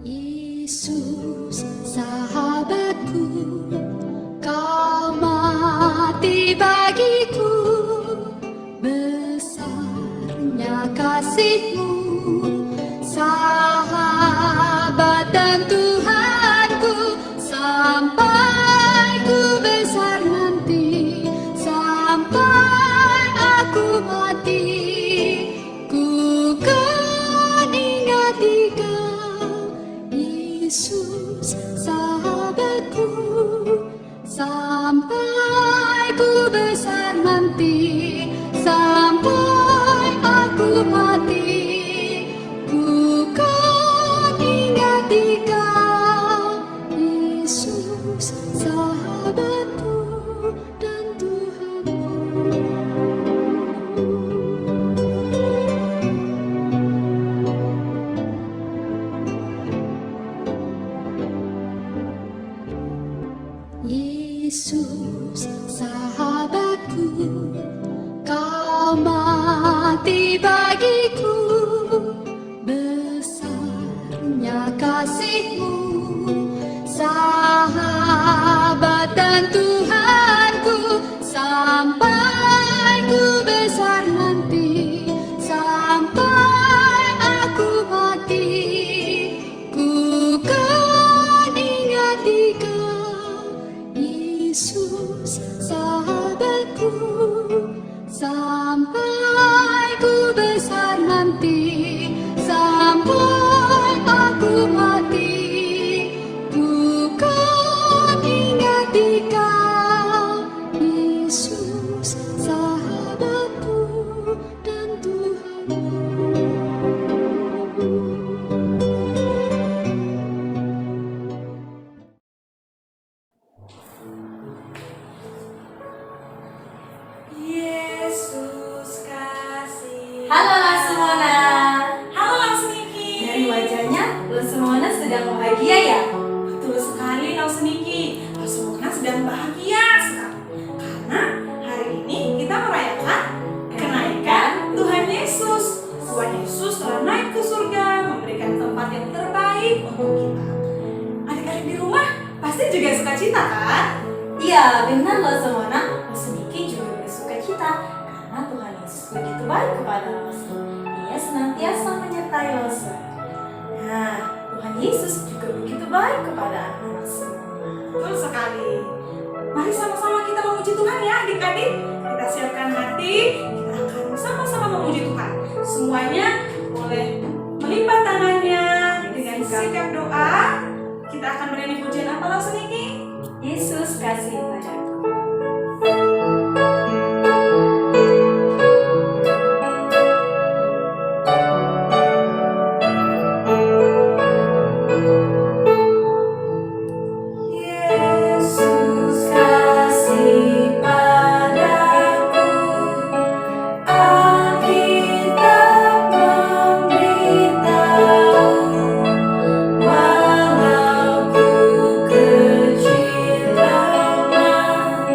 Yesus, sahabatku, kau mati bagiku, besarnya kasih-Mu, sahabat dan Tuhanku, sampai ku besar nanti, sampai aku mati, ku kan ingat Engkau, Yesus, sahabatku, sampai ku besar nanti, sampai aku mati, ku kan ingat Engkau, Yesus, sahabatku dan Tuhanku. Yesus, sahabatku, kau mati bagiku, besarnya kasih-Mu, sahabat dan Tuhanku, sampai ku besar nanti, sampai aku mati, ku kan ingat Engkau, Yesus, sahabatku, sampai ku besar nanti, sampai aku mati, ku kan ingat Engkau, Yesus, sahabatku dan Tuhanku. Yesus kasih. Halo Lasmona. Halo Laksniki. Dari wajahnya Lasmona sedang bahagia ya? Betul sekali Laksniki. Laksmona sedang bahagia sekali. Karena hari ini kita merayakan kenaikan Tuhan Yesus. Tuhan Yesus telah naik ke surga, memberikan tempat yang terbaik untuk kita. Adik-adik di rumah pasti juga suka cita kan? Iya benar Lasmona. Lasmiki juga bersuka cita karena Tuhan Yesus begitu baik kepada Lasmona. Ia senantiasa menyertai Lasmona. Nah, Tuhan Yesus juga begitu baik kepada anak-anak semua. Betul sekali. Mari sama-sama kita memuji Tuhan ya adik-adik. Kita siapkan hati, kita akan sama-sama memuji Tuhan. Semuanya boleh melipat tangannya dengan sikap doa. Kita akan bernyanyi pujian apa Laksniki? Yesus kasih padaku. Yesus kasih padaku, Alkitab memberitahu, walau ku kecil lemah,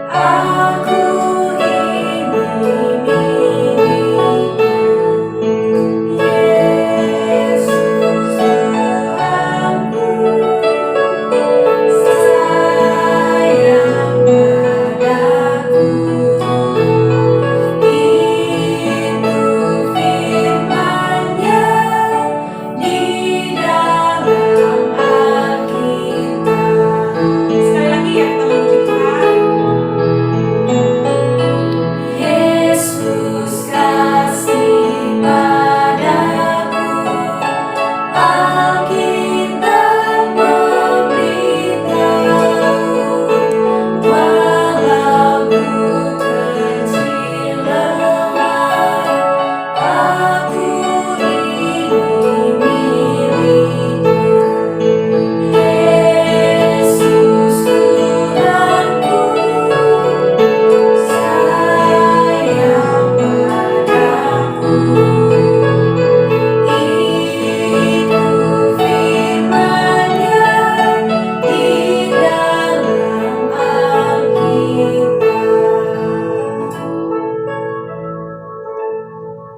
aku ini miliknya. Yesus Tuhanku, sayang padaku, itu firman-Nya di dalam Alkitab. Sekali lagi ya kita memuji Tuhan. Yesus kasih padaku, Alkitab memberitahu, walau ku kecil lemah, aku ini miliknya. Yesus Tuhanku, sayang padaku, itu firman-Nya di dalam Alkitab.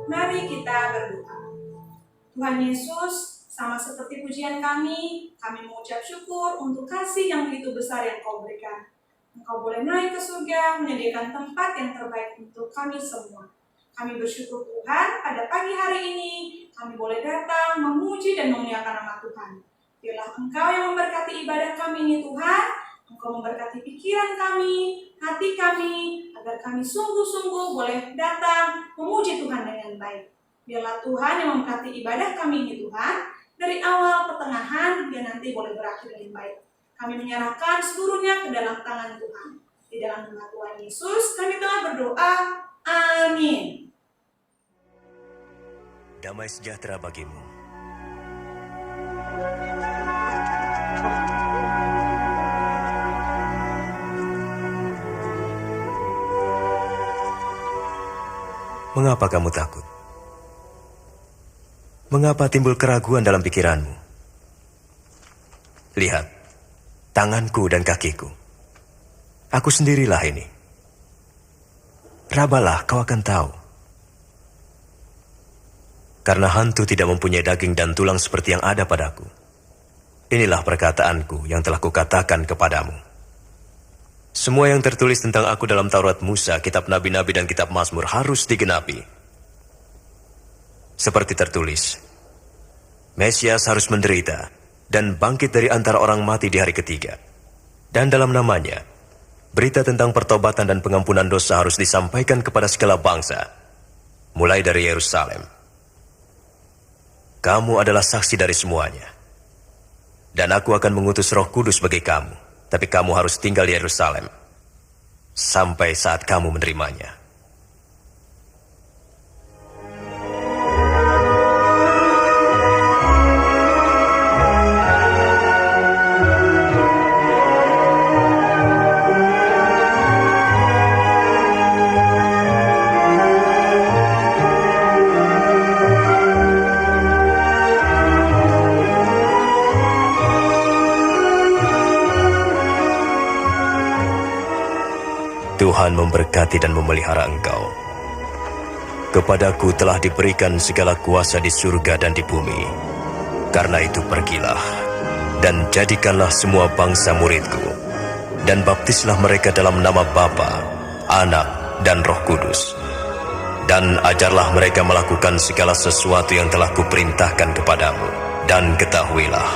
Mari kita berdoa. Tuhan Yesus, Sama seperti pujian kami mengucap syukur untuk kasih yang begitu besar yang Kau berikan. Engkau boleh naik ke surga, menyediakan tempat yang terbaik untuk kami semua. Kami bersyukur Tuhan, pada pagi hari ini kami boleh datang, memuji dan memuliakan nama Tuhan. Biarlah Engkau yang memberkati ibadah kami ini Tuhan, Engkau memberkati pikiran kami, hati kami, agar kami sungguh-sungguh boleh datang, memuji Tuhan dengan baik. Biarlah Tuhan yang memberkati ibadah kami ini Tuhan, dari awal, pertengahan, biar nanti boleh berakhir dengan baik. Kami menyerahkan seluruhnya ke dalam tangan Tuhan. Di dalam nama Tuhan Yesus, kami telah berdoa. Amin. Damai sejahtera bagimu. Mengapa kamu takut? Mengapa timbul keraguan dalam pikiranmu? Lihat, tanganku dan kakiku. Aku sendirilah ini. Rabalah, kau akan tahu. Karena hantu tidak mempunyai daging dan tulang seperti yang ada padaku. Inilah perkataanku yang telah kukatakan kepadamu. Semua yang tertulis tentang aku dalam Taurat Musa, kitab Nabi-Nabi dan kitab Mazmur harus digenapi. Seperti tertulis, Mesias harus menderita dan bangkit dari antara orang mati di hari ketiga. Dan dalam namanya, berita tentang pertobatan dan pengampunan dosa harus disampaikan kepada segala bangsa, mulai dari Yerusalem. Kamu adalah saksi dari semuanya. Dan aku akan mengutus Roh Kudus bagi kamu, tapi kamu harus tinggal di Yerusalem sampai saat kamu menerimanya. Tuhan memberkati dan memelihara engkau. Kepadaku telah diberikan segala kuasa di surga dan di bumi. Karena itu pergilah, dan jadikanlah semua bangsa muridku, dan baptislah mereka dalam nama Bapa, Anak, dan Roh Kudus. Dan ajarlah mereka melakukan segala sesuatu yang telah kuperintahkan kepadamu. Dan ketahuilah,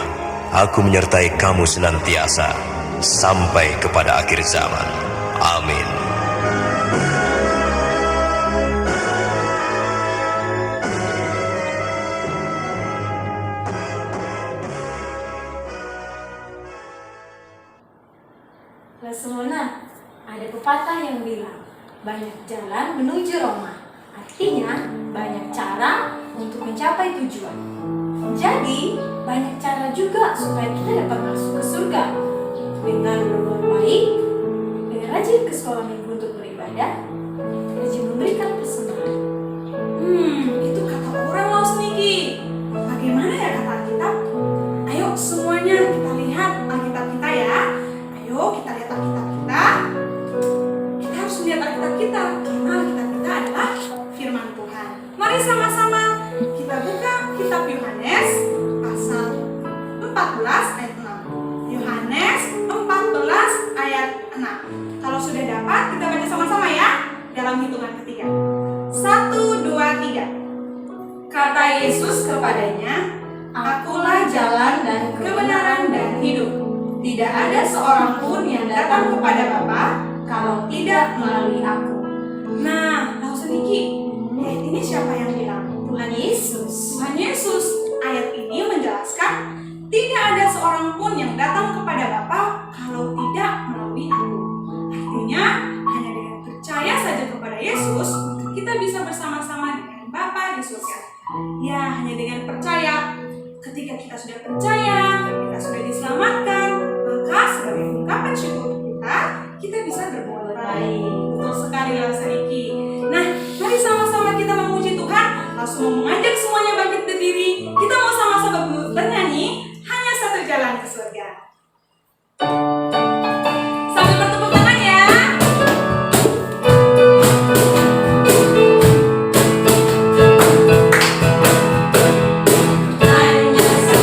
aku menyertai kamu senantiasa, sampai kepada akhir zaman. Amin. Lasemona, ada pepatah yang bilang, banyak jalan menuju Roma. Artinya, banyak cara untuk mencapai tujuan. Jadi, banyak cara juga supaya kita dapat masuk ke surga. Dengan berbuat baik, dengan rajin ke sekolah minggu untuk beribadah, rajin memberikan persembahan. Itu kata orang loh, Niki. Bagaimana ya kata Alkitab? Ayo semuanya kita lihat Alkitab kita ya. Ayo kita lihat Alkitab kita. Kita harus lihat Alkitab kita, karena Alkitab kita adalah firman Tuhan. Mari sama-sama kita buka kitab Yohanes pasal 14 ayat 6. Yohanes 14 ayat 6. Kalau sudah dapat, kita baca sama-sama ya, dalam hitungan ketiga. 1, 2, 3. Kata Yesus kepadanya, Akulah jalan dan kebenaran dan hidup. Tidak ada seorang pun yang datang kepada Bapa kalau tidak melalui aku. Nah, tahu sedikit, ayat ini siapa yang bilang? Tuhan Yesus. Tuhan Yesus. Ayat ini menjelaskan, tidak ada seorang pun yang datang kepada Bapa kalau tidak melalui aku. Artinya, hanya dengan percaya saja kepada Yesus, kita bisa bersama-sama dengan Bapa di surga. Ya, hanya dengan percaya. Ketika kita sudah percaya, kita sudah diselamatkan, maka sebagai ungkapan syukur kita bisa berbuat baik. Betul sekali ya Sariki. Nah, mari sama-sama kita memuji Tuhan. Langsung mengajak semuanya bangkit berdiri. Kita mau sama-sama bernyanyi, hanya satu jalan ke surga. Sambil bertepuk tangan ya. Hanya satu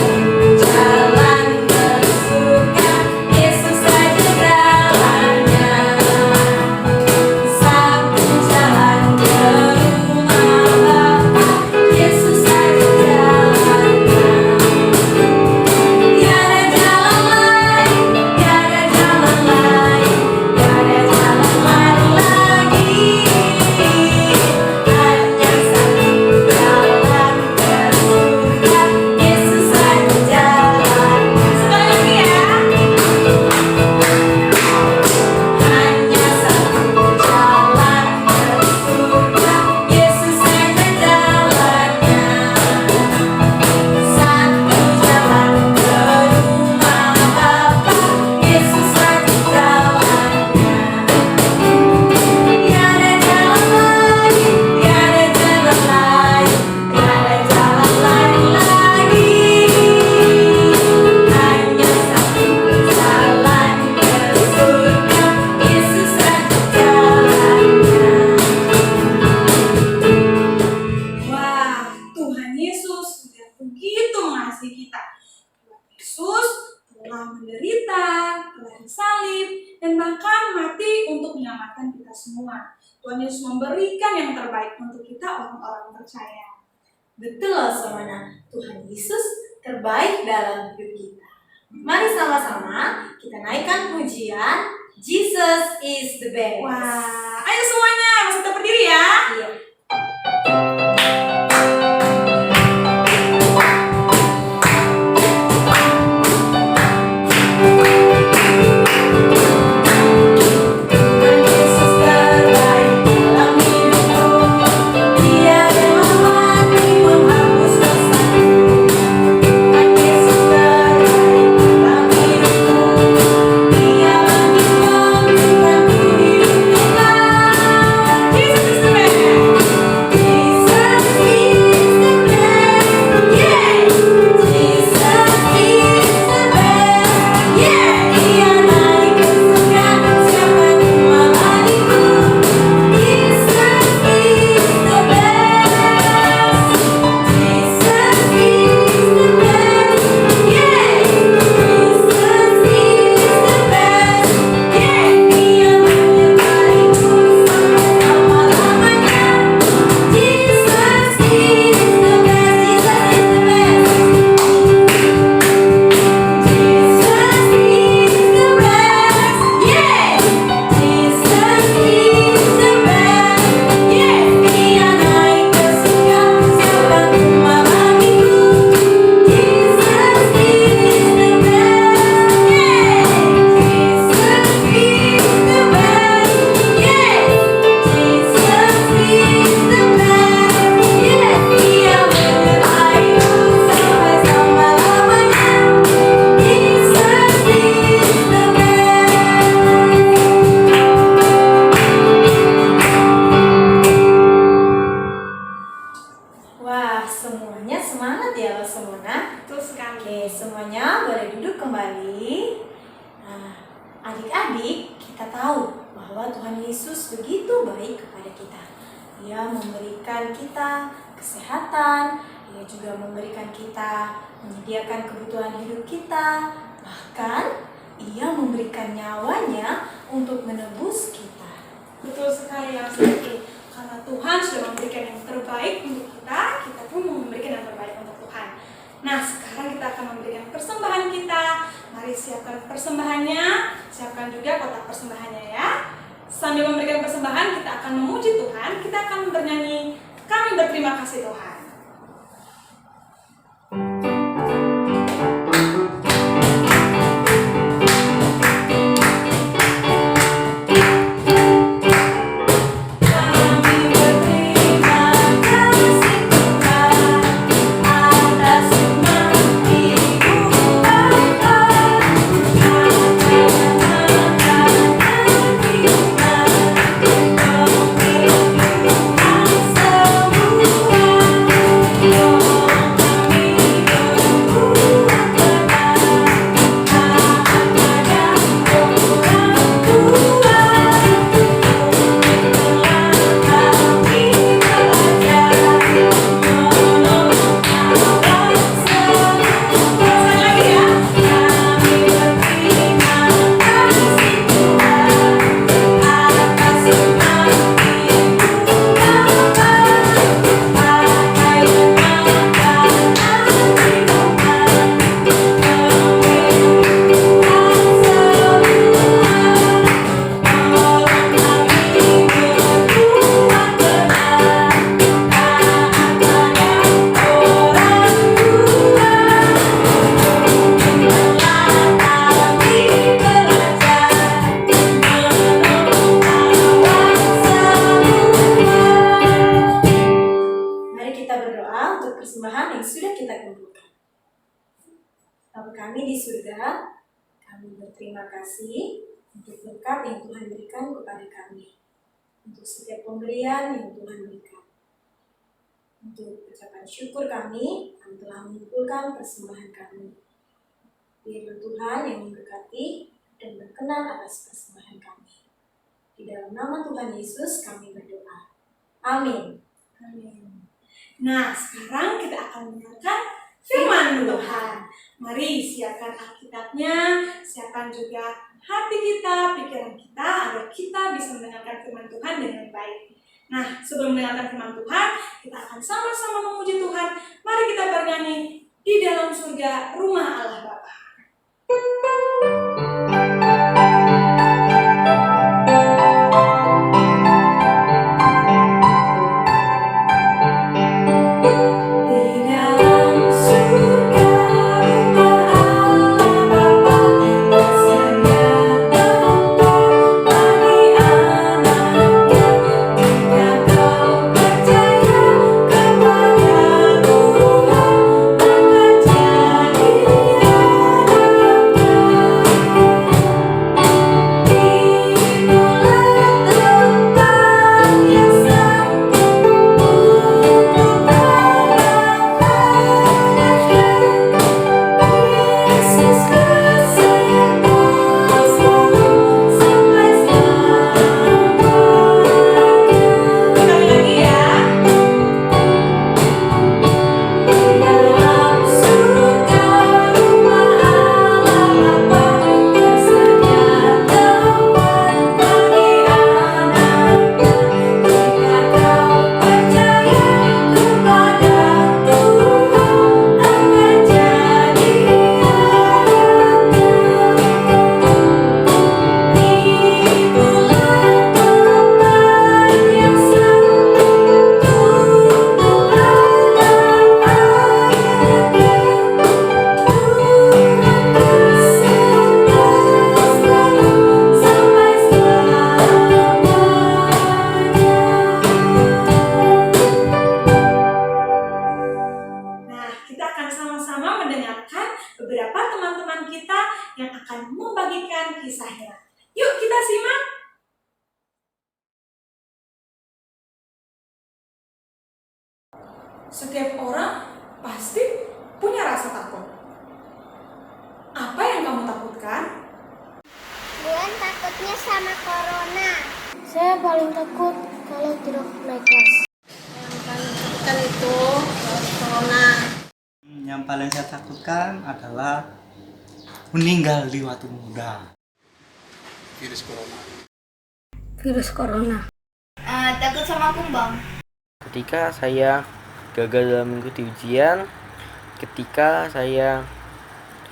Tuhan Yesus memberikan yang terbaik untuk kita orang-orang percaya. Betul loh Semana, Tuhan Yesus terbaik dalam hidup kita. Mari sama-sama kita naikkan pujian Jesus is the best. Wah, ayo semuanya, masih tetap berdiri ya. Iya. Wah, semuanya semangat ya lo Semana. Betul sekali. Oke, semuanya boleh duduk kembali. Nah, adik-adik, kita tahu bahwa Tuhan Yesus begitu baik kepada kita. Dia memberikan kita kesehatan, Dia juga memberikan kita, menyediakan kebutuhan hidup kita. Bahkan, Ia memberikan nyawanya untuk menebus kita. Betul sekali ya Siti. Karena Tuhan sudah memberikan yang terbaik untuk kita, kita pun mau memberikan yang terbaik untuk Tuhan. Nah, sekarang kita akan memberikan persembahan kita. Mari siapkan persembahannya, siapkan juga kotak persembahannya ya. Sambil memberikan persembahan, kita akan memuji Tuhan, kita akan bernyanyi, kami berterima kasih Tuhan. persembahan yang sudah kita kumpulkan. Bapa kami di surga, kami berterima kasih untuk berkat yang Tuhan berikan kepada kami, untuk setiap pemberian yang Tuhan berikan. Untuk ucapan syukur kami telah mengumpulkan persembahan kami. Biarlah Tuhan yang memberkati dan berkenan atas persembahan kami. Di dalam nama Tuhan Yesus kami berdoa. Amin. Amin. Nah, sekarang kita akan mendengarkan firman Tuhan. Mari siapkan Alkitabnya, siapkan juga hati kita, pikiran kita, agar kita bisa mendengarkan firman Tuhan dengan baik. Nah, sebelum mendengarkan firman Tuhan, kita akan sama-sama memuji Tuhan. Mari kita bernyanyi di dalam surga rumah Allah Bapa. Kisahnya. Yuk kita simak. Setiap orang pasti punya rasa takut. Apa yang kamu takutkan? Buan takutnya sama corona. Saya paling takut kalau tidak naik kelas. Yang paling takutkan itu corona. Yang paling saya takutkan adalah meninggal di waktu muda. Virus corona. Takut sama kumbang. Ketika saya gagal dalam mengikuti ujian, ketika saya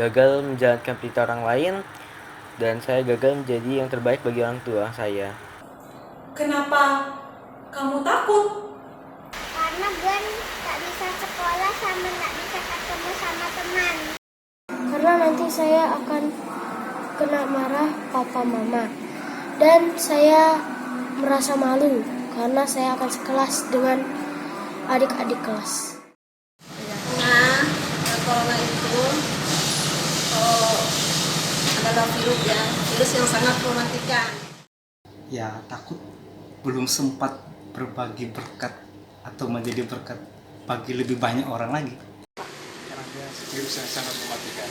gagal menjalankan perintah orang lain, dan saya gagal menjadi yang terbaik bagi orang tua saya. Kenapa kamu takut? Karena Buan tak bisa sekolah sama tak bisa ketemu sama teman. Karena nanti saya akan kena marah papa mama. Dan saya merasa malu karena saya akan sekelas dengan adik-adik kelas. Nah, corona itu adalah virus yang sangat mematikan. Ya, takut belum sempat berbagi berkat atau menjadi berkat bagi lebih banyak orang lagi. Karena virus yang sangat mematikan.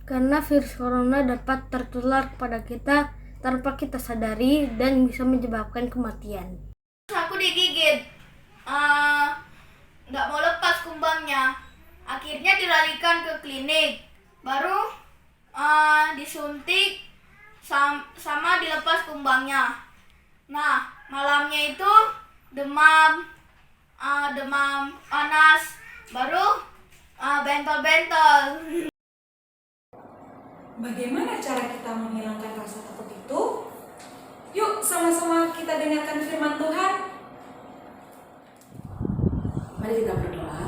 Karena virus corona dapat tertular kepada kita tanpa kita sadari dan bisa menyebabkan kematian. Aku digigit. Nggak mau lepas kumbangnya. Akhirnya dilarikan ke klinik. Baru disuntik sama dilepas kumbangnya. Nah, malamnya itu demam panas, baru bentol-bentol. Bagaimana cara kita menghilangkan rasa takut itu? Yuk sama-sama kita dengarkan firman Tuhan. Mari kita berdoa.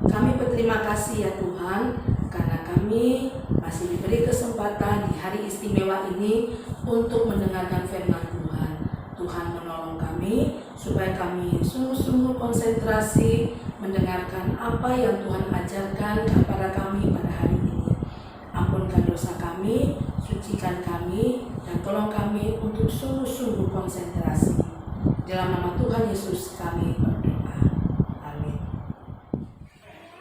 Kami berterima kasih ya Tuhan, karena kami masih diberi kesempatan di hari istimewa ini untuk mendengarkan firman Tuhan. Tuhan menolong kami supaya kami sungguh-sungguh konsentrasi mendengarkan apa yang Tuhan ajarkan kepada kami pada hari ini. Ampunkan dosa kami, sucikan kami, dan tolong kami untuk sungguh-sungguh konsentrasi. Dalam nama Tuhan Yesus kami berdoa. Amin.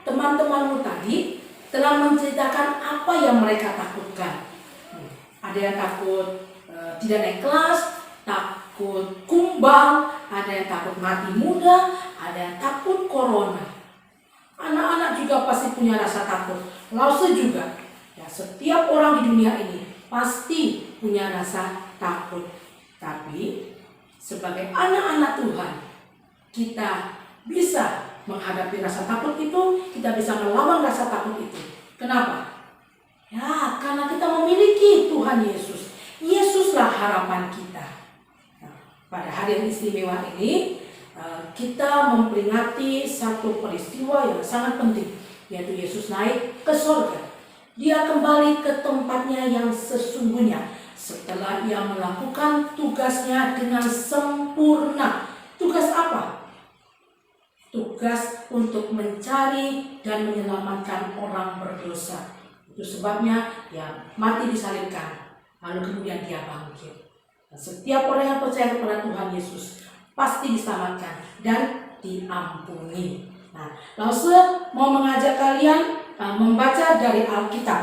Teman-temanmu tadi telah menceritakan apa yang mereka takutkan. Ada yang takut tidak naik kelas, takut kumbang, ada yang takut mati muda, ada yang takut corona. Anak-anak juga pasti punya rasa takut. Lause juga. Ya, setiap orang di dunia ini pasti punya rasa takut. Tapi sebagai anak-anak Tuhan, kita bisa menghadapi rasa takut itu, kita bisa melawan rasa takut itu. Kenapa? Ya, karena kita memiliki Tuhan Yesus. Yesuslah harapan kita. Nah, pada hari yang istimewa ini, kita memperingati satu peristiwa yang sangat penting, yaitu Yesus naik ke surga. Dia kembali ke tempatnya yang sesungguhnya setelah ia melakukan tugasnya dengan sempurna. Tugas apa? Tugas untuk mencari dan menyelamatkan orang berdosa. Itu sebabnya dia mati disalibkan, lalu kemudian dia bangkit. Dan setiap orang yang percaya kepada Tuhan Yesus pasti diselamatkan dan diampuni. Nah, Lause mau mengajak kalian membaca dari Alkitab.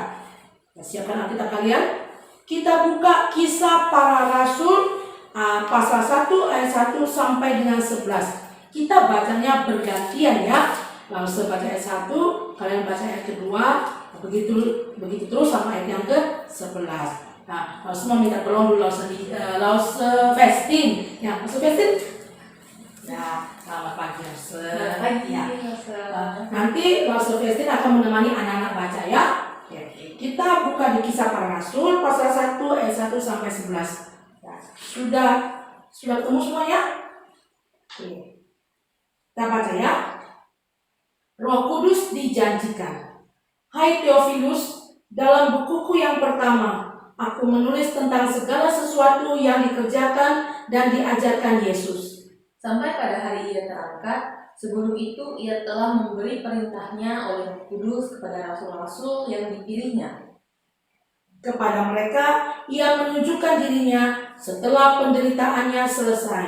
Ya, siapkan Alkitab kalian. Kita buka Kisah Para Rasul pasal 1 ayat 1 sampai dengan 11. Kita bacanya bergantian ya. Lause baca ayat 1, kalian baca ayat kedua, begitu terus sampai ayat yang ke-11. Nah, Lause mau minta tolong dulu Lause Vestin. Ya, Lause Vestin. Ya, selamat pagi Lause. Ya. Nanti Lause Vestin akan menemani anak-anak baca ya. Oke. Kita buka di Kisah Para Rasul pasal 1 ayat 1 sampai 11. Ya, sudah ketemu semuanya? Oke. Kita baca ya. Roh Kudus dijanjikan. Hai Theophilus, dalam bukuku yang pertama, aku menulis tentang segala sesuatu yang dikerjakan dan diajarkan Yesus. Sampai pada hari ia terangkat, sebelum itu ia telah memberi perintahnya oleh Roh Kudus kepada rasul-rasul yang dipilihnya. Kepada mereka, ia menunjukkan dirinya setelah penderitaannya selesai.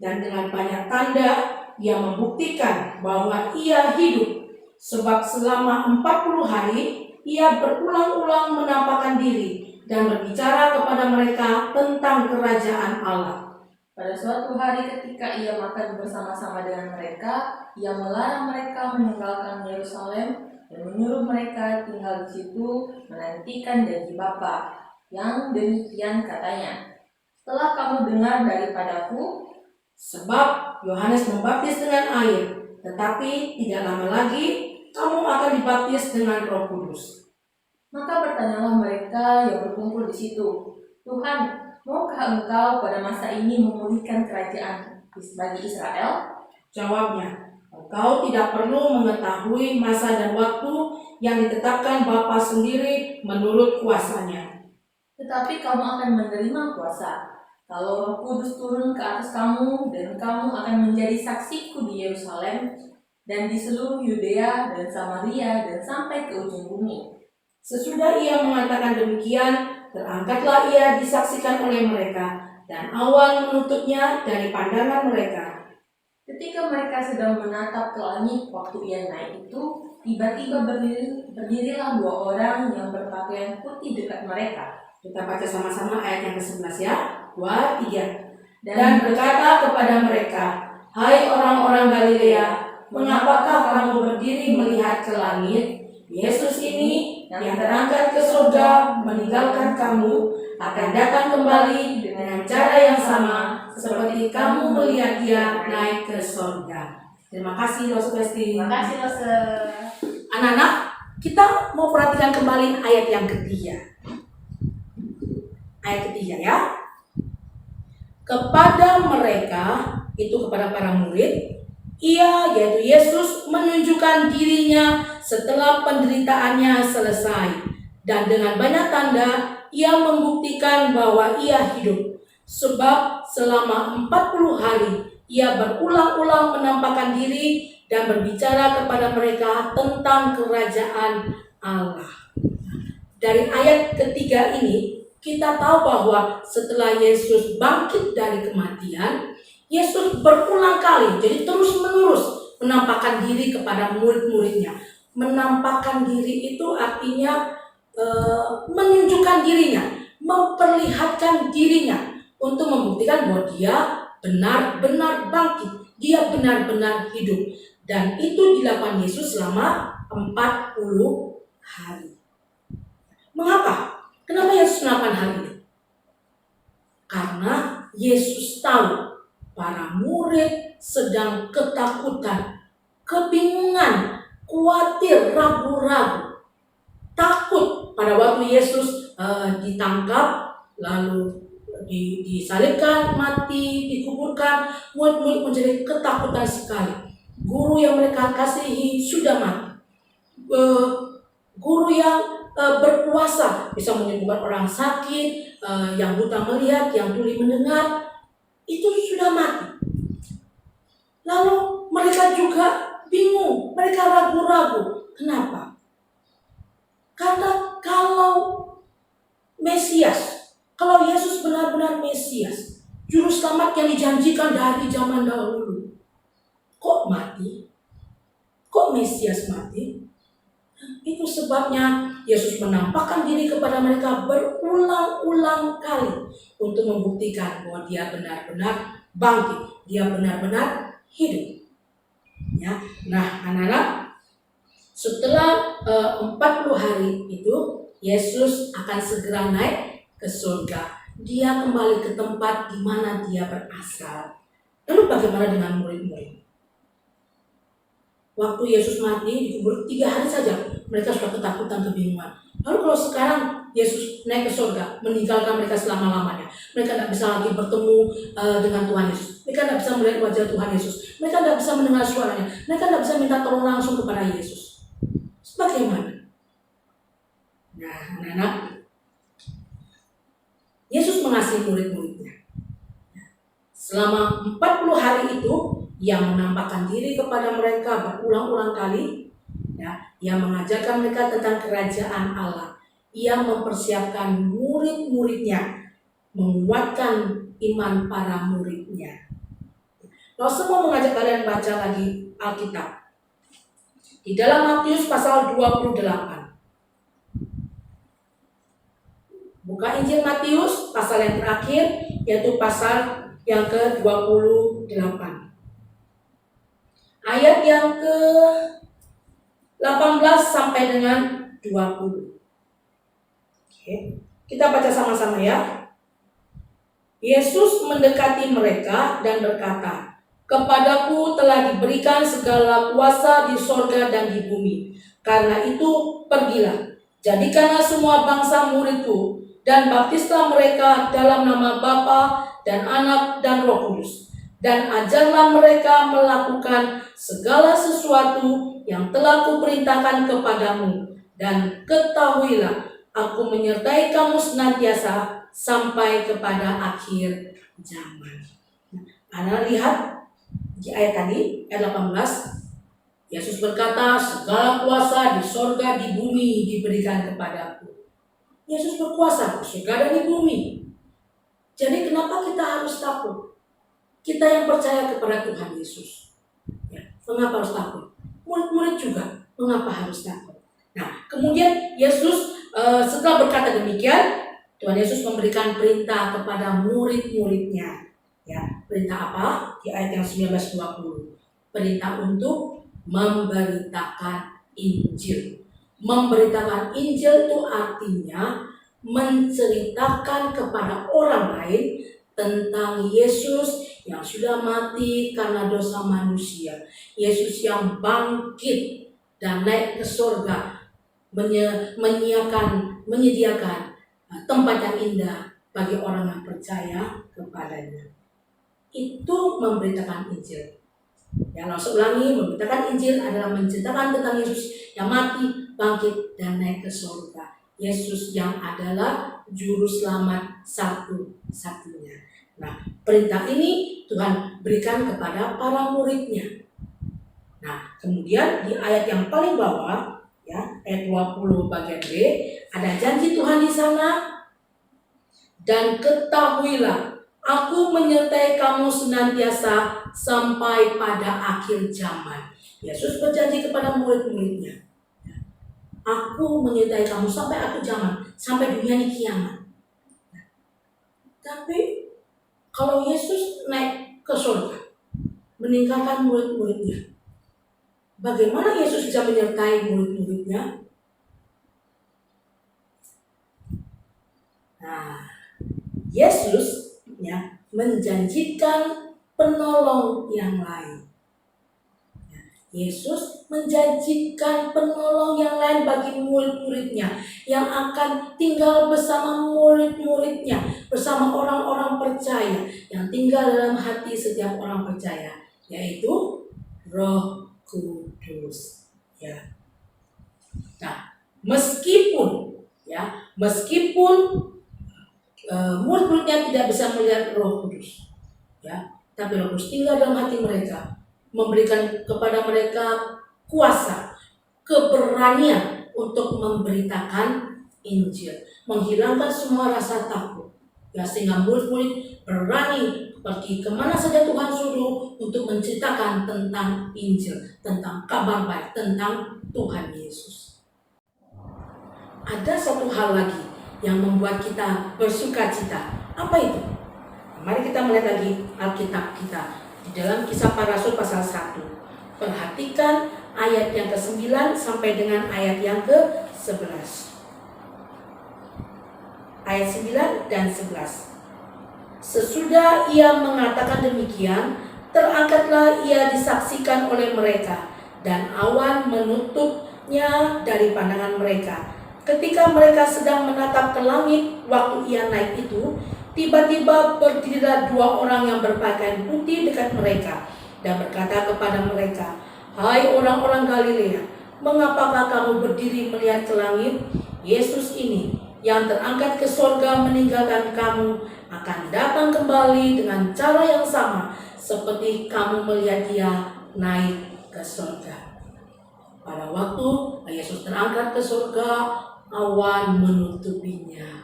Dan dengan banyak tanda, ia membuktikan bahwa ia hidup. Sebab selama 40 hari, ia berulang-ulang menampakkan diri dan berbicara kepada mereka tentang kerajaan Allah. Pada suatu hari ketika ia makan bersama-sama dengan mereka, ia melarang mereka meninggalkan Yerusalem dan menyuruh mereka tinggal di situ menantikan janji Bapa. Yang demikian katanya, setelah kamu dengar daripadaku, sebab Yohanes membaptis dengan air, tetapi tidak lama lagi kamu akan dibaptis dengan Roh Kudus. Maka bertanyalah mereka yang berkumpul di situ, Tuhan, maukah Engkau pada masa ini memulihkan kerajaan bagi Israel? Jawabnya, engkau tidak perlu mengetahui masa dan waktu yang ditetapkan Bapa sendiri menurut kuasanya. Tetapi kamu akan menerima kuasa kalau Roh Kudus turun ke atas kamu, dan kamu akan menjadi saksiku di Yerusalem dan di seluruh Yudea dan Samaria dan sampai ke ujung bumi. Sesudah ia mengatakan demikian, terangkatlah ia disaksikan oleh mereka, dan awan menutupnya dari pandangan mereka. Ketika mereka sedang menatap ke langit waktu ia naik itu, tiba-tiba berdirilah 2 orang yang berpakaian putih dekat mereka. Kita baca sama-sama ayat yang ke-11 ya. 2, 3. Dan berkata kepada mereka, hai orang-orang Galilea, mengapakah kamu berdiri melihat ke langit? Yesus ini yang terangkat ke surga meninggalkan kamu akan datang kembali dengan cara yang sama seperti kamu melihat dia naik ke surga. Terima kasih Lause Vesti. Terima kasih Lause. Anak-anak, kita mau perhatikan kembali ayat yang ketiga. Ayat ketiga ya. Kepada mereka, itu kepada para murid, ia yaitu Yesus menunjukkan dirinya setelah penderitaannya selesai, dan dengan banyak tanda ia membuktikan bahwa ia hidup. Sebab selama 40 hari ia berulang-ulang menampakkan diri dan berbicara kepada mereka tentang kerajaan Allah. Dari ayat ketiga ini kita tahu bahwa setelah Yesus bangkit dari kematian, Yesus berulang kali, jadi terus-menerus menampakkan diri kepada murid-muridnya. Menampakkan diri itu artinya menunjukkan dirinya, memperlihatkan dirinya untuk membuktikan bahwa dia benar-benar bangkit, dia benar-benar hidup. Dan itu dilakukan Yesus selama 40 hari. Mengapa? Kenapa Yesus melakukan hal itu? Karena Yesus tahu para murid sedang ketakutan, kebingungan, khawatir, ragu-ragu, takut pada waktu Yesus ditangkap, lalu disalibkan, mati, dikuburkan. Murid-murid menjadi ketakutan sekali. Guru yang mereka kasihi sudah mati. Guru yang berkuasa bisa menyembuhkan orang sakit, yang buta melihat, yang tuli mendengar, itu sudah mati. Lalu mereka juga bingung, mereka ragu-ragu. Kenapa? Karena kalau Mesias, kalau Yesus benar-benar Mesias, juru selamat yang dijanjikan dari zaman dahulu, kok mati? Kok Mesias mati? Itu sebabnya Yesus menampakkan diri kepada mereka berulang-ulang kali untuk membuktikan bahwa dia benar-benar bangkit, dia benar-benar hidup. Ya, nah anak-anak, setelah 40 hari itu Yesus akan segera naik ke surga. Dia kembali ke tempat di mana dia berasal. Lalu bagaimana dengan murid-murid? Waktu Yesus mati dikubur 3 hari saja, mereka sudah ketakutan, kebingungan. Lalu kalau sekarang Yesus naik ke surga, meninggalkan mereka selama-lamanya, mereka tidak bisa lagi bertemu dengan Tuhan Yesus. Mereka tidak bisa melihat wajah Tuhan Yesus. Mereka tidak bisa mendengar suaranya. Mereka tidak bisa minta tolong langsung kepada Yesus. Bagaimana? Nah, anak-anak, Yesus mengasihi murid-muridnya. Selama 40 hari itu, Ia menampakkan diri kepada mereka berulang-ulang kali. Ya, Ia mengajarkan mereka tentang kerajaan Allah. Ia mempersiapkan murid-muridnya, menguatkan iman para muridnya. Kalau semua mengajak kalian baca lagi Alkitab. Di dalam Matius pasal 28. Buka Injil Matius pasal yang terakhir, yaitu pasal yang ke-28. Ayat yang ke-18 sampai dengan 20. Oke, kita baca sama-sama ya. Yesus mendekati mereka dan berkata, "Kepadaku telah diberikan segala kuasa di sorga dan di bumi. Karena itu pergilah, jadikanlah semua bangsa muridku, dan baptislah mereka dalam nama Bapa dan Anak dan Roh Kudus. Dan ajarlah mereka melakukan segala sesuatu yang telah kuperintahkan kepadamu. Dan ketahuilah, aku menyertai kamu senantiasa sampai kepada akhir zaman." Anda lihat di ayat tadi, ayat 18, Yesus berkata, "Segala kuasa di sorga, di bumi diberikan kepadaku." Yesus berkuasa di surga dan di bumi. Jadi kenapa kita harus takut? Kita yang percaya kepada Tuhan Yesus, ya, mengapa harus takut? Murid-murid juga, mengapa harus takut? Nah, kemudian Yesus setelah berkata demikian, Tuhan Yesus memberikan perintah kepada murid-muridnya. Ya, perintah apa? Di ayat yang 19-20. Perintah untuk memberitakan Injil. Memberitakan Injil itu artinya menceritakan kepada orang lain tentang Yesus yang sudah mati karena dosa manusia. Yesus yang bangkit dan naik ke surga, menyediakan tempat yang indah bagi orang yang percaya kepadanya. Itu memberitakan Injil. Ya, langsung ulangi, memberitakan Injil adalah menceritakan tentang Yesus yang mati, bangkit, dan naik ke surga. Yesus yang adalah juru selamat satu-satunya. Nah, perintah ini Tuhan berikan kepada para muridnya. Nah, kemudian di ayat yang paling bawah, ya, ayat 20 bagian B, ada janji Tuhan di sana. Dan ketahuilah, aku menyertai kamu senantiasa sampai pada akhir zaman. Yesus berjanji kepada murid-muridnya, aku menyertai kamu sampai akhir zaman, sampai dunia ini kiamat. Tapi kalau Yesus naik ke surga, meninggalkan murid-muridnya, bagaimana Yesus bisa menyertai murid-muridnya? Nah, Yesus menjanjikan penolong yang lain. Yesus menjanjikan penolong yang lain bagi murid-muridnya yang akan tinggal bersama murid-muridnya, bersama orang-orang percaya yang tinggal dalam hati setiap orang percaya, yaitu Roh Kudus. Ya. Nah, meskipun murid-muridnya tidak bisa melihat Roh Kudus, tapi Roh Kudus tinggal dalam hati mereka, memberikan kepada mereka kuasa, keberanian untuk memberitakan Injil, menghilangkan semua rasa takut, sehingga murid-murid berani pergi kemana saja Tuhan suruh untuk menceritakan tentang Injil, tentang kabar baik, tentang Tuhan Yesus. Ada satu hal lagi yang membuat kita bersuka cita. Apa itu? Mari kita melihat lagi Alkitab kita di dalam Kisah Para Rasul pasal 1. Perhatikan ayat yang ke-9 sampai dengan ayat yang ke-11. Ayat 9 dan 11. Sesudah ia mengatakan demikian, terangkatlah ia disaksikan oleh mereka, dan awan menutupnya dari pandangan mereka. Ketika mereka sedang menatap ke langit waktu ia naik itu, tiba-tiba berdirilah 2 orang yang berpakaian putih dekat mereka dan berkata kepada mereka, "Hai orang-orang Galilea, mengapakah kamu berdiri melihat ke langit? Yesus ini yang terangkat ke sorga meninggalkan kamu akan datang kembali dengan cara yang sama seperti kamu melihat dia naik ke sorga." Pada waktu Yesus terangkat ke sorga, awan menutupinya.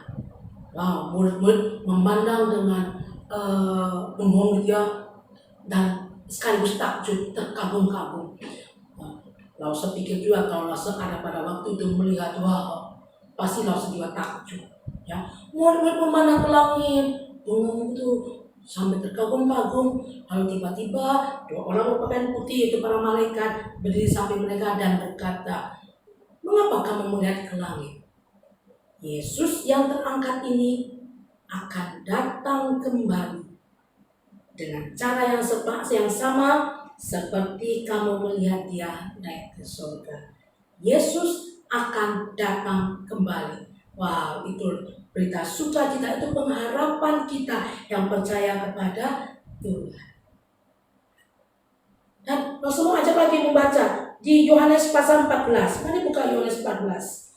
Wow, murid-murid memandang dengan bengong dia dan sekaligus takjub, terkagum-kagum. Lalu pikir juga kalau Lause ada pada waktu itu melihat, wow, pasti Lause juga takjub. Murid-murid memandang ke langit, bengong itu sampai terkagum-kagum. Lalu tiba-tiba 2 orang berpakaian putih, itu para malaikat, berdiri samping mereka dan berkata, "Mengapa kamu melihat ke langit? Yesus yang terangkat ini akan datang kembali dengan cara yang sama seperti kamu melihat dia naik ke surga." Yesus akan datang kembali. Wow, itu berita sukacita, itu pengharapan kita yang percaya kepada Tuhan. Dan Rasulullah ajak lagi membaca di Yohanes pasal 14. Mari buka Yohanes 14.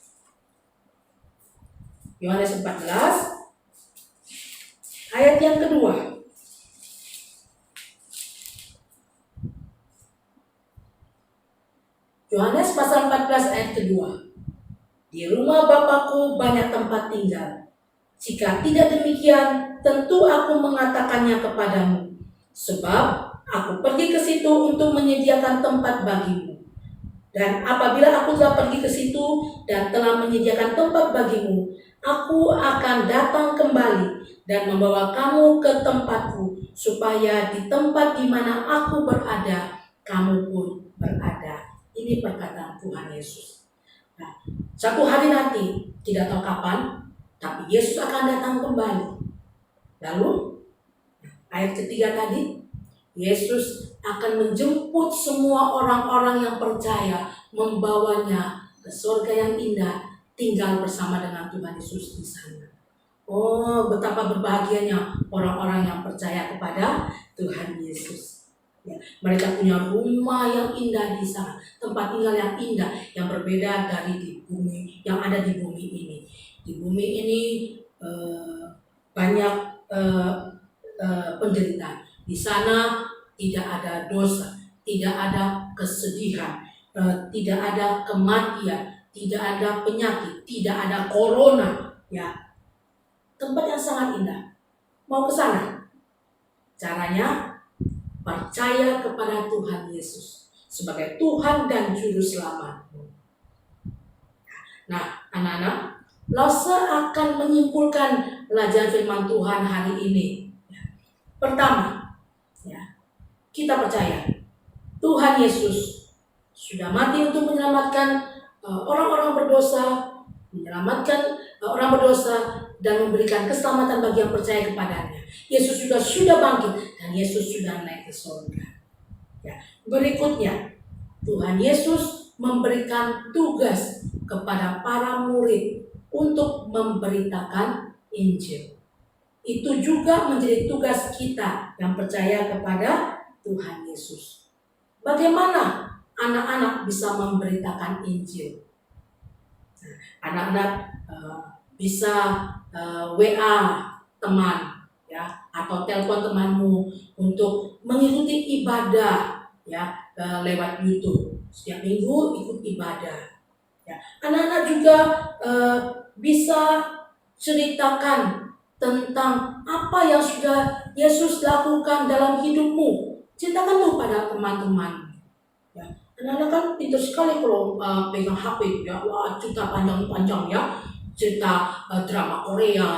Yohanes 14 ayat yang kedua. Yohanes pasal 14 ayat kedua. "Di rumah Bapakku banyak tempat tinggal. Jika tidak demikian, tentu aku mengatakannya kepadamu. Sebab aku pergi ke situ untuk menyediakan tempat bagimu. Dan apabila aku telah pergi ke situ dan telah menyediakan tempat bagimu, aku akan datang kembali dan membawa kamu ke tempatku, supaya di tempat di mana aku berada, kamu pun berada." Ini perkataan Tuhan Yesus. Nah, satu hari nanti, tidak tahu kapan, tapi Yesus akan datang kembali. Lalu, ayat ketiga tadi, Yesus akan menjemput semua orang-orang yang percaya, membawanya ke surga yang indah, tinggal bersama dengan Tuhan Yesus di sana. Oh, betapa berbahagianya orang-orang yang percaya kepada Tuhan Yesus. Mereka punya rumah yang indah di sana, tempat tinggal yang indah, yang berbeda dari di bumi, yang ada di bumi ini. Di bumi ini banyak penderitaan. Di sana tidak ada dosa, tidak ada kesedihan, tidak ada kematian, tidak ada penyakit, tidak ada corona. Tempat yang sangat indah. Mau ke sana? Caranya percaya kepada Tuhan Yesus sebagai Tuhan dan Juru Selamatmu. Nah, anak-anak, Lause akan menyimpulkan pelajaran firman Tuhan hari ini. Pertama, kita percaya Tuhan Yesus sudah mati untuk menyelamatkan orang-orang berdosa, menyelamatkan orang berdosa dan memberikan keselamatan bagi yang percaya kepadanya. Yesus sudah bangkit dan Yesus sudah naik ke surga. Ya. Berikutnya, Tuhan Yesus memberikan tugas kepada para murid untuk memberitakan Injil. Itu juga menjadi tugas kita yang percaya kepada Tuhan Yesus. Bagaimana anak-anak bisa memberitakan Injil? Anak-anak bisa WA teman, ya, atau telepon temanmu untuk mengikuti ibadah, ya, lewat YouTube. Setiap minggu ikut ibadah. Ya. Anak-anak juga bisa ceritakan tentang apa yang sudah Yesus lakukan dalam hidupmu. Ceritakan tuh pada teman-teman. Ya. Anak-anak kan pintar sekali kalau pegang HP, ya, wah, cerita panjang-panjang, ya, cerita drama Korea,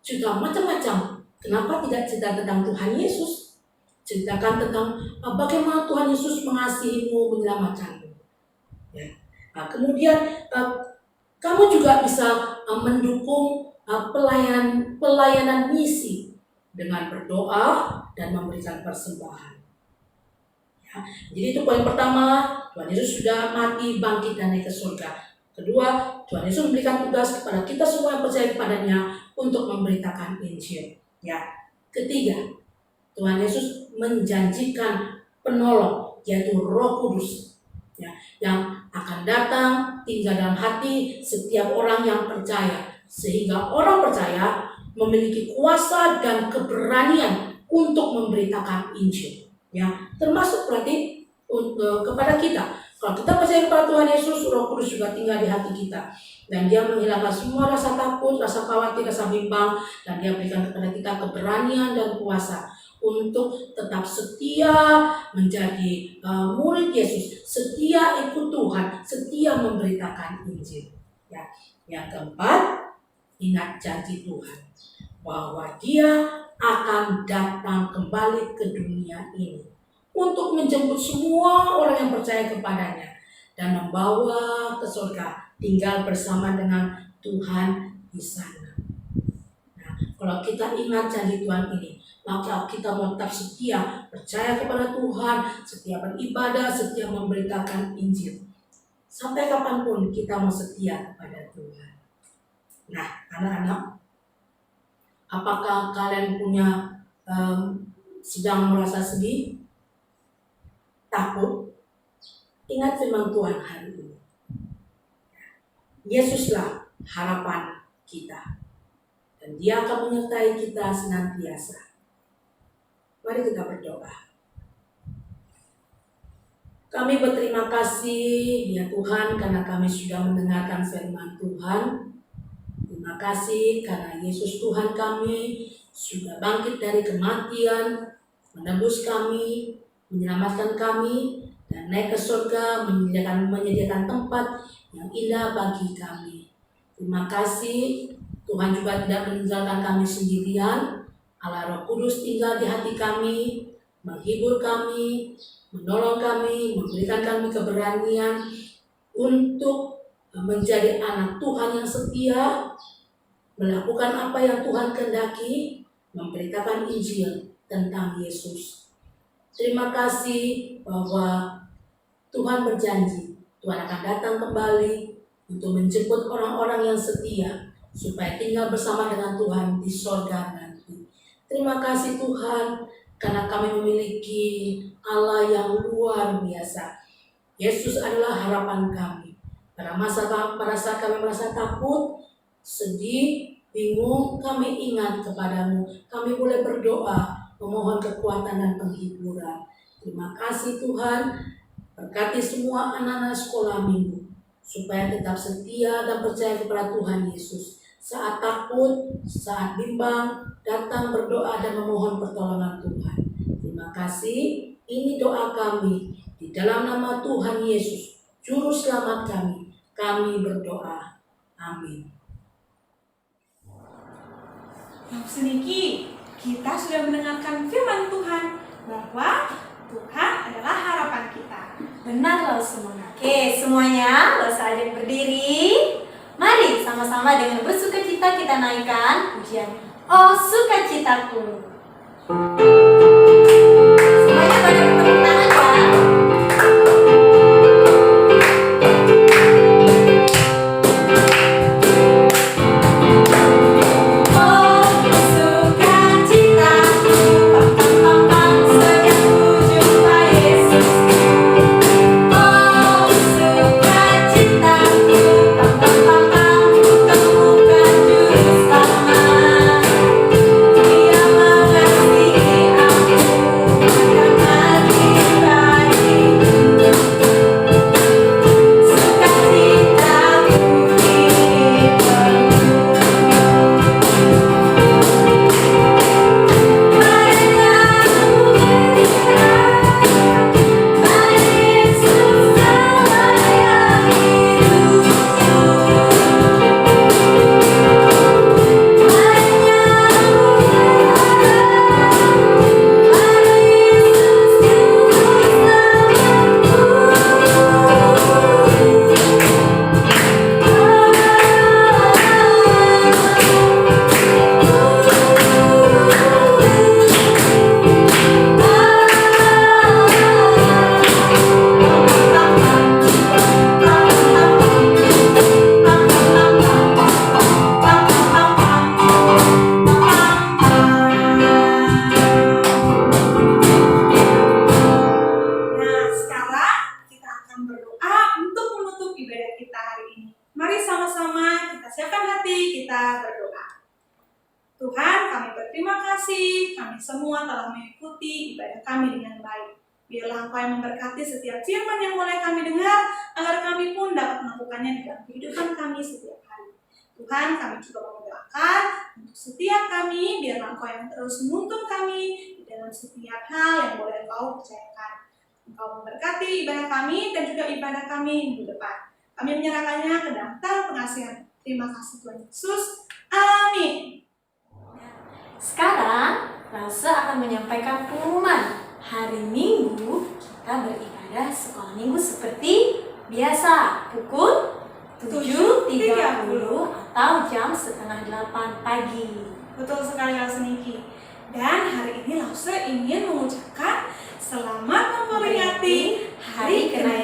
cerita macam-macam. Kenapa tidak cerita tentang Tuhan Yesus? Ceritakan tentang bagaimana Tuhan Yesus mengasihimu, menyelamatkanmu. Ya. Nah, kemudian kamu juga bisa mendukung pelayanan misi dengan berdoa dan memberikan persembahan. Ya. Jadi itu poin pertama, Tuhan Yesus sudah mati, bangkit, dan naik ke surga. Kedua, Tuhan Yesus memberikan tugas kepada kita semua yang percaya kepadanya untuk memberitakan Injil. Ya. Ketiga, Tuhan Yesus menjanjikan penolong, yaitu Roh Kudus, ya, yang akan datang tinggal dalam hati setiap orang yang percaya, sehingga orang percaya memiliki kuasa dan keberanian untuk memberitakan Injil. Ya, termasuk berarti kepada kita. Kalau kita percaya kepada Tuhan Yesus, Roh Kudus juga tinggal di hati kita, dan Dia menghilangkan semua rasa takut, rasa khawatir, rasa bimbang, dan Dia berikan kepada kita keberanian dan kuasa untuk tetap setia menjadi murid Yesus, setia ikut Tuhan, setia memberitakan Injil. Ya. Yang keempat, ingat janji Tuhan bahwa Dia akan datang kembali ke dunia ini untuk menjemput semua orang yang percaya kepadanya dan membawa ke surga, tinggal bersama dengan Tuhan di sana. Nah, kalau kita ingat janji Tuhan ini, maka kita mau tetap setia, percaya kepada Tuhan, setia beribadah, setia memberitakan Injil. Sampai kapanpun kita mau setia kepada Tuhan. Nah, anak-anak, apakah kalian sedang merasa sedih? Takut? Ingat firman Tuhan hari ini. Yesuslah harapan kita, dan Dia akan menyertai kita senantiasa. Mari kita berdoa. Kami berterima kasih ya Tuhan, karena kami sudah mendengarkan firman Tuhan. Terima kasih karena Yesus Tuhan kami sudah bangkit dari kematian, menebus kami, menyelamatkan kami, dan naik ke surga, menyediakan tempat yang indah bagi kami. Terima kasih, Tuhan juga tidak meninggalkan kami sendirian. Allah Roh Kudus tinggal di hati kami, menghibur kami, menolong kami, memberikan kami keberanian untuk menjadi anak Tuhan yang setia, melakukan apa yang Tuhan kehendaki, memberitakan Injil tentang Yesus. Terima kasih bahwa Tuhan berjanji, Tuhan akan datang kembali untuk menjemput orang-orang yang setia, supaya tinggal bersama dengan Tuhan di surga nanti. Terima kasih Tuhan, karena kami memiliki Allah yang luar biasa. Yesus adalah harapan kami. Pada saat kami merasa takut, sedih, bingung, kami ingat kepadamu. Kami boleh berdoa, memohon kekuatan dan penghiburan. Terima kasih Tuhan, berkati semua anak-anak sekolah minggu, supaya tetap setia dan percaya kepada Tuhan Yesus. Saat takut, saat bimbang, datang berdoa dan memohon pertolongan Tuhan. Terima kasih, ini doa kami. Di dalam nama Tuhan Yesus, Juru Selamat kami berdoa. Amin. Nah, Seniki, kita sudah mendengarkan firman Tuhan bahwa Tuhan adalah harapan kita. Benar loh semuanya. Oke, semuanya, lo saja berdiri. Mari sama-sama dengan bersuka cita sukacita kita naikkan pujian Oh Sukacitaku. Semuanya pada bertepuk tangan ya. Tuhan, kami berterima kasih, kami semua telah mengikuti ibadah kami dengan baik. Biarlah Engkau yang memberkati setiap firman yang mulai kami dengar, agar kami pun dapat melakukannya di dalam kehidupan kami setiap hari. Tuhan, kami juga mendoakan untuk setiap kami, biarlah Engkau yang terus menuntun kami di dalam setiap hal yang boleh Engkau percayakan. Engkau memberkati ibadah kami dan juga ibadah kami minggu depan. Kami menyerahkannya ke dalam tangan pengasihan. Terima kasih Tuhan Yesus. Amin. Sekarang, Rasa akan menyampaikan pengumuman. Hari Minggu kita beribadah sekolah minggu seperti biasa, pukul 7.30 atau jam 7:30 pagi. Betul sekali Lause Niki. Dan hari ini Lause ingin mengucapkan selamat memperingati Hari Kenaikan